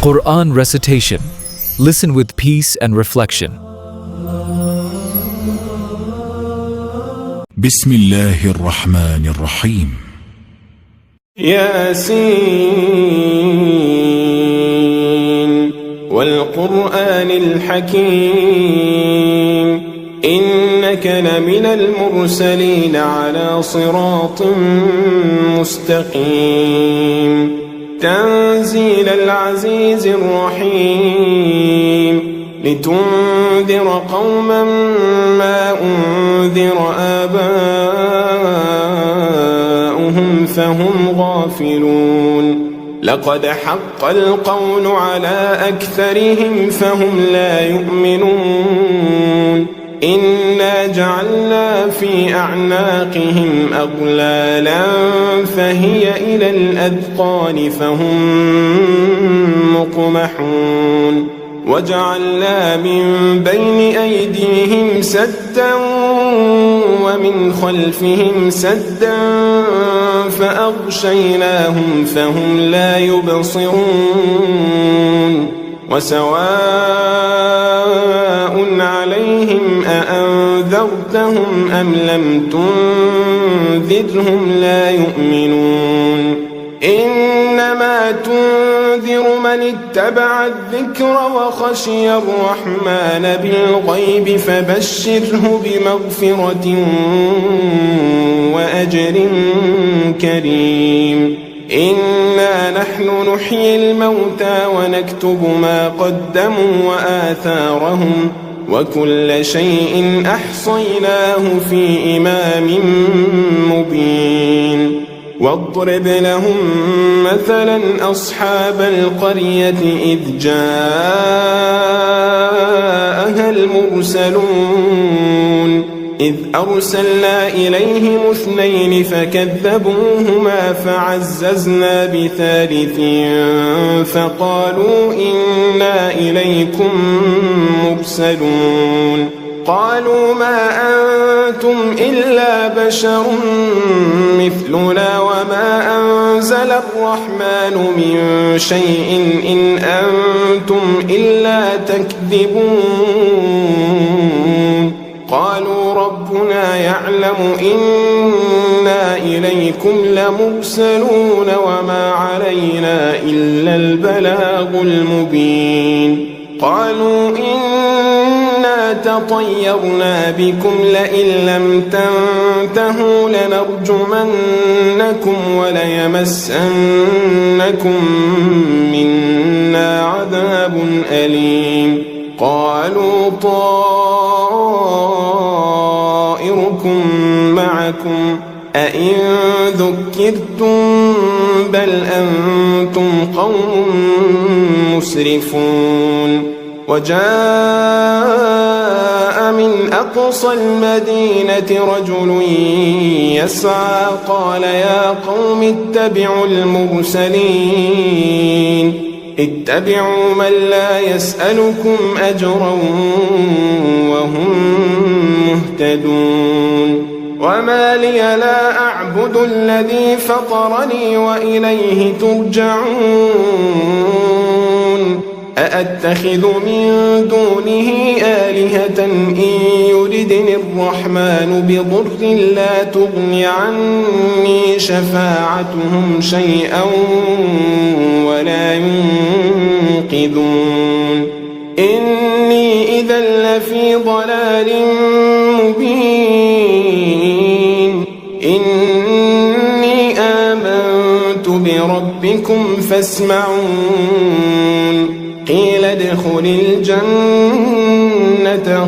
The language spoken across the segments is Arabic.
Quran recitation. Listen with peace and reflection. بسم الله الرحمن الرحيم. ياسين والقرآن الحكيم إنك لمن المرسلين على صراط مستقيم تنزيل العزيز الرحيم لتنذر قوما ما أنذر آباؤهم فهم غافلون لقد حق القول على أكثرهم فهم لا يؤمنون إنا جعلنا في أعناقهم أغلالا فهي إلى الأذقان فهم مقمحون وجعلنا من بين أيديهم سدا ومن خلفهم سدا فأغشيناهم فهم لا يبصرون وسواء عليهم أأنذرتهم أم لم تنذرهم لا يؤمنون إنما تنذر من اتبع الذكر وخشي الرحمن بالغيب فبشره بمغفرة وأجر كريم إنا نحن نحيي الموتى ونكتب ما قدموا وآثارهم وكل شيء أحصيناه في إمام مبين واضرب لهم مثلا أصحاب القرية إذ جاءها المرسلون إذ أرسلنا إليهم 2 فكذبوهما فعززنا بثالث فقالوا إنا إليكم مرسلون قالوا ما أنتم إلا بشر مثلنا وما أنزل الرحمن من شيء إن أنتم إلا تكذبون قالوا ربنا يعلم إنا إليكم لمرسلون وما علينا إلا البلاغ المبين قالوا إنا تطيرنا بكم لئن لم تنتهوا لنرجمنكم وليمسنكم منا عذاب أليم قالوا طائركم معكم أئن ذكرتم بل أنتم قوم مسرفون وجاء من أقصى المدينة رجل يسعى قال يا قوم اتبعوا المرسلين اتبعوا من لا يسألكم أجرا وهم مهتدون وما لي لا أعبد الذي فطرني وإليه ترجعون أأتخذ من دونه آلهة إن يردني الرحمن بضر لا تغني عني شفاعتهم شيئا ولا ينقذون إني إذا لفي ضلال مبين إني آمنت بربكم فاسمعون قيل ادخل الجنة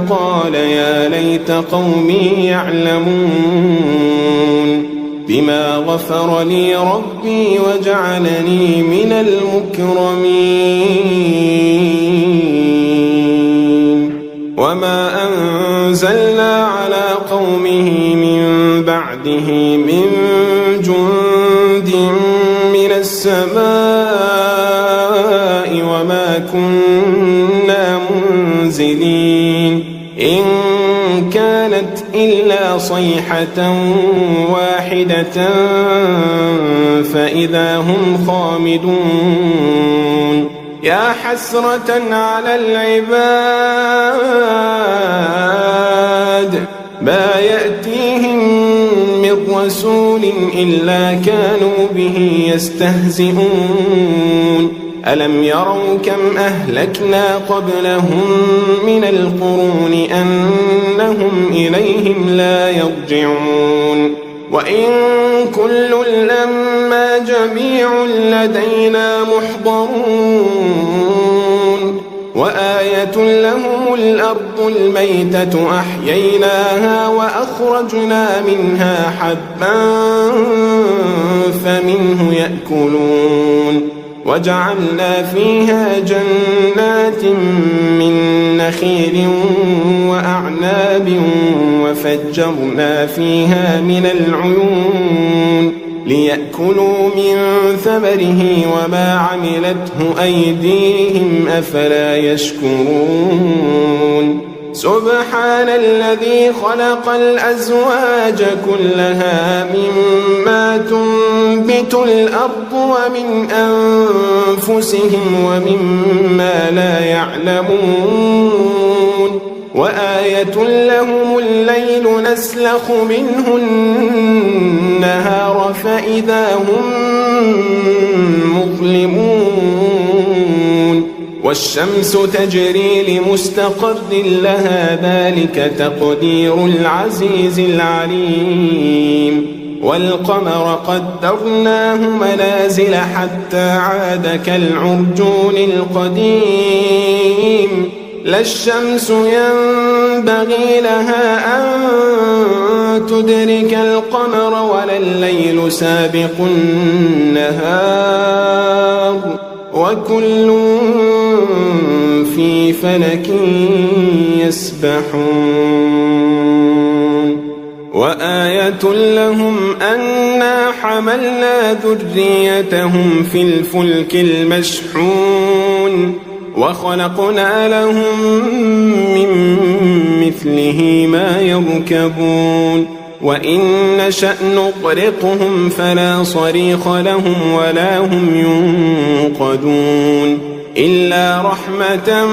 قال يا ليت قومي يعلمون بما غفر لي ربي وجعلني من المكرمين وما أنزلنا على قومه من بعده من جند من السماء وما كنا منزلين إن كانت إلا صيحة واحدة فإذا هم خامدون يا حسرة على العباد ما يأتيهم من رسول إلا كانوا به يستهزئون ألم يروا كم أهلكنا قبلهم من القرون أنهم إليهم لا يرجعون وإن كل لما جميع لدينا محضرون وآية لهم الأرض الميتة أحييناها وأخرجنا منها حبا فمنه يأكلون وجعلنا فيها جنات من نخيل وأعناب وفجرنا فيها من العيون ليأكلوا من ثمره وما عملته أيديهم أفلا يشكرون سبحان الذي خلق الأزواج كلها مما تنبت الأرض ومن أنفسهم ومما لا يعلمون وآية لهم الليل نسلخ منه النهار فإذا هم مظلمون والشمس تجري لمستقر لها ذلك تقدير العزيز العليم والقمر قدرناه منازل حتى عاد كالعرجون القديم لا الشمس ينبغي لها أن تدرك القمر ولا الليل سابق النهار وكل في فلك يسبحون وآية لهم أنا حملنا ذريتهم في الفلك المشحون وخلقنا لهم من مثله ما يركبون وإن نشأ نغرقهم فلا صريخ لهم ولا هم ينقذون إلا رحمة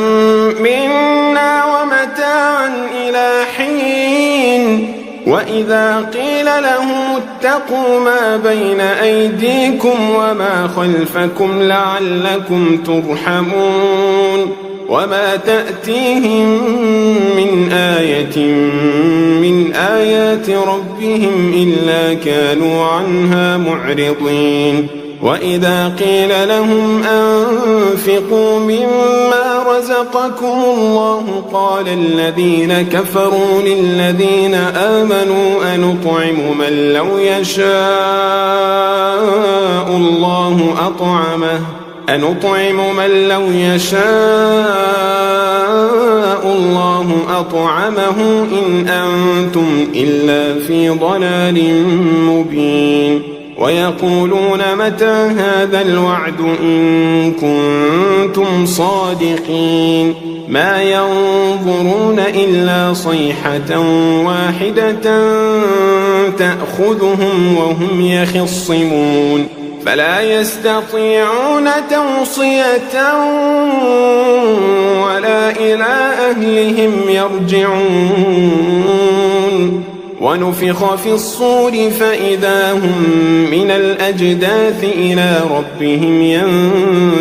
منا ومتاعا إلى حين وإذا قيل لهم اتقوا ما بين أيديكم وما خلفكم لعلكم ترحمون وما تأتيهم من آية من آيات ربهم إلا كانوا عنها معرضين وإذا قيل لهم أنفقوا مما رزقكم الله قال الذين كفروا للذين آمنوا أنطعم من لو يشاء الله أطعمه إن أنتم إلا في ضلال مبين ويقولون متى هذا الوعد إن كنتم صادقين ما ينظرون إلا صيحة واحدة تأخذهم وهم يخصمون فلا يستطيعون توصية ولا إلى أهلهم يرجعون ونفخ في الصور فإذا هم من الأجداث إلى ربهم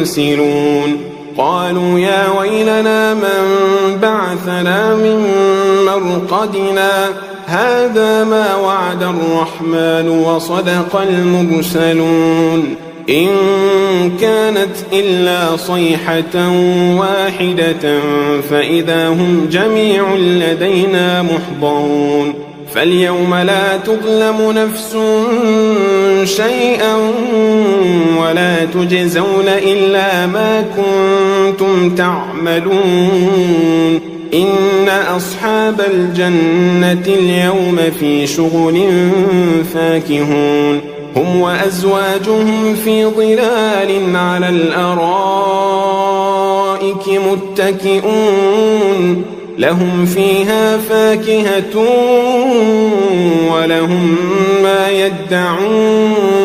ينسلون قالوا يا ويلنا من بعثنا من مرقدنا هذا ما وعد الرحمن وصدق المرسلون إن كانت إلا صيحة واحدة فإذا هم جميع لدينا محضرون فاليوم لا تظلم نفس شيئا ولا تجزون إلا ما كنتم تعملون إن أصحاب الجنة اليوم في شغل فاكهون هم وأزواجهم في ظلال على الأرائك متكئون لهم فيها فاكهة ولهم ما يدعون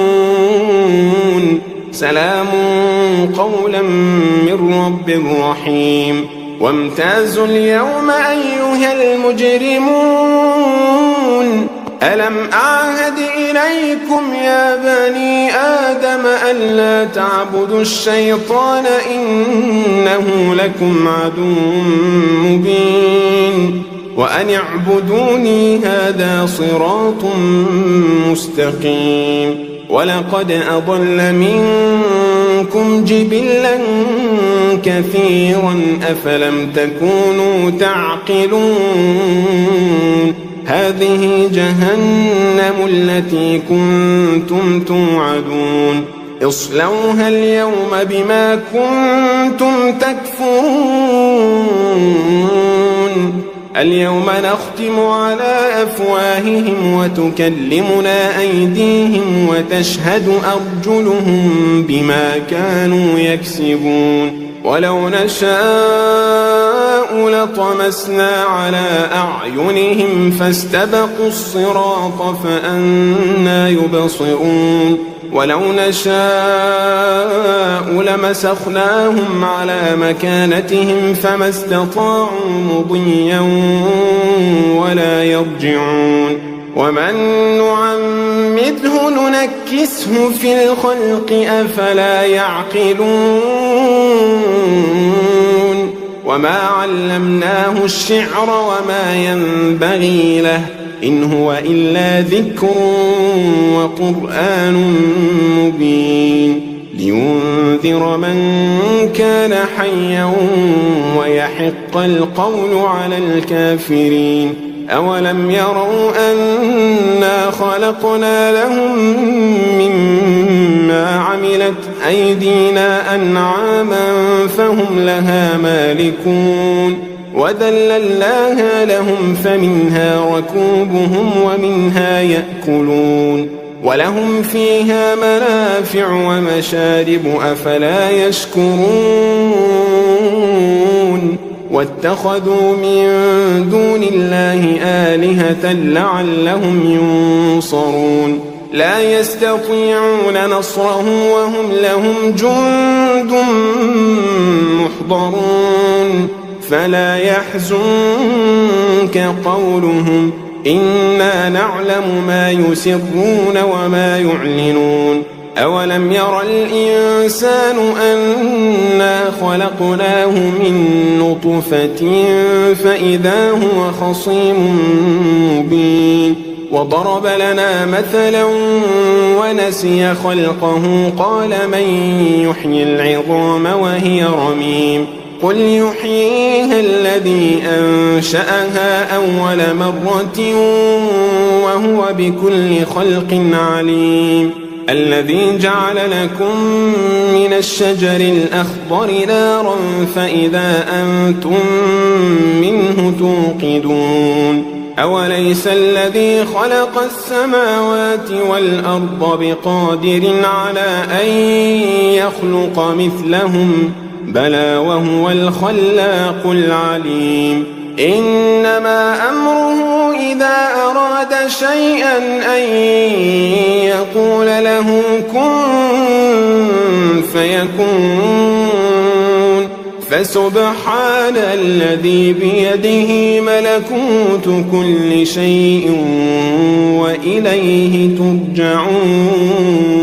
سلام قولا من رب رحيم وامتازوا اليوم أيها المجرمون ألم أعهد إليكم يا بني آدم ألا تعبدوا الشيطان إنه لكم عدو مبين وأن اعبدوني هذا صراط مستقيم ولقد أضل منكم جبلا كثيرا أفلم تكونوا تعقلون هذه جهنم التي كنتم توعدون اصلوها اليوم بما كنتم تكفرون اليوم نختم على أفواههم وتكلمنا أيديهم وتشهد أرجلهم بما كانوا يكسبون ولو نشاء لطمسنا على أعينهم فاستبقوا الصراط فأنى يبصرون ولو نشاء لمسخناهم على مكانتهم فما استطاعوا مضيا ولا يرجعون ومن نعمده ننكسه في الخلق أفلا يعقلون وما علمناه الشعر وما ينبغي له إن هو إلا ذكر وقرآن مبين لينذر من كان حيا ويحق القول على الكافرين أولم يروا أنا خلقنا لهم مما عملت أيدينا أنعاما فهم لها مالكون وذللناها لهم فمنها ركوبهم ومنها يأكلون ولهم فيها منافع ومشارب أفلا يشكرون واتخذوا من دون الله آلهة لعلهم ينصرون لا يستطيعون نصرهم وهم لهم جند محضرون فلا يحزنك قولهم إنا نعلم ما يسرون وما يعلنون أولم ير الإنسان أنا خلقناه من نطفة فإذا هو خصيم مبين وضرب لنا مثلا ونسي خلقه قال من يحيي العظام وهي رميم قل يحييها الذي أنشأها أول مرة وهو بكل خلق عليم الذي جعل لكم من الشجر الأخضر نارا فإذا أنتم منه توقدون أوليس الذي خلق السماوات والأرض بقادر على أن يخلق مثلهم بلى وهو الخلاق العليم إنما أمره إذا أراد شيئا أن يقول له كن فيكون فسبحان الذي بيده ملكوت كل شيء وإليه ترجعون